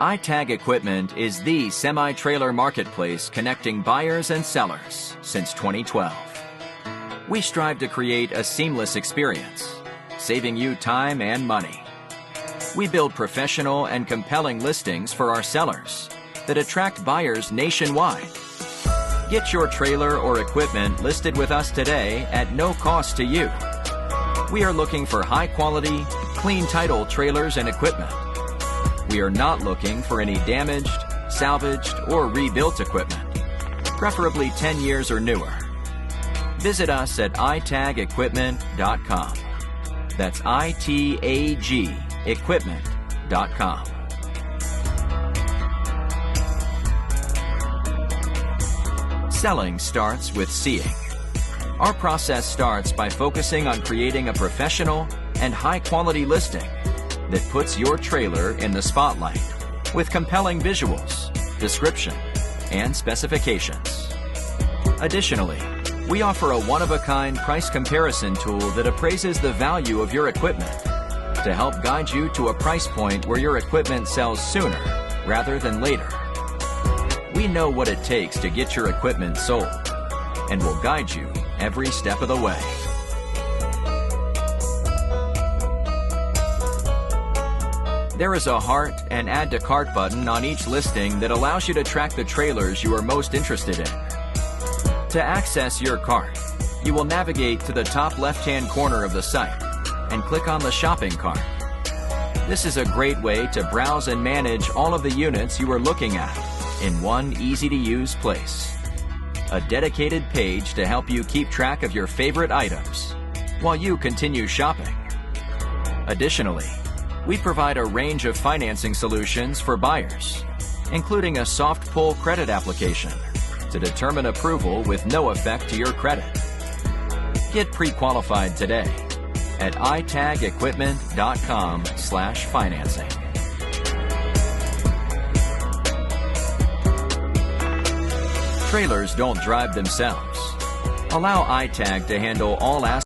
iTag Equipment is the semi-trailer marketplace connecting buyers and sellers since 2012. We strive to create a seamless experience, saving you time and money. We build professional and compelling listings for our sellers that attract buyers nationwide. Get your trailer or equipment listed with us today at no cost to you. We are looking for high-quality, clean title trailers and equipment. We are not looking for any damaged, salvaged, or rebuilt equipment, preferably 10 years or newer. Visit us at itagequipment.com. That's ITAG equipment.com. Selling starts with seeing. Our process starts by focusing on creating a professional and high-quality listing that puts your trailer in the spotlight with compelling visuals, description, and specifications. Additionally, we offer a one-of-a-kind price comparison tool that appraises the value of your equipment to help guide you to a price point where your equipment sells sooner rather than later. We know what it takes to get your equipment sold and will guide you every step of the way. There is a heart and add to cart button on each listing that allows you to track the trailers you are most interested in. To access your cart, you will navigate to the top left-hand corner of the site and click on the shopping cart. This is a great way to browse and manage all of the units you are looking at in one easy-to-use place. A dedicated page to help you keep track of your favorite items while you continue shopping. Additionally, we provide a range of financing solutions for buyers, including a soft pull credit application to determine approval with no effect to your credit. Get pre-qualified today at itagequipment.com/financing. Trailers don't drive themselves. Allow iTag to handle all aspects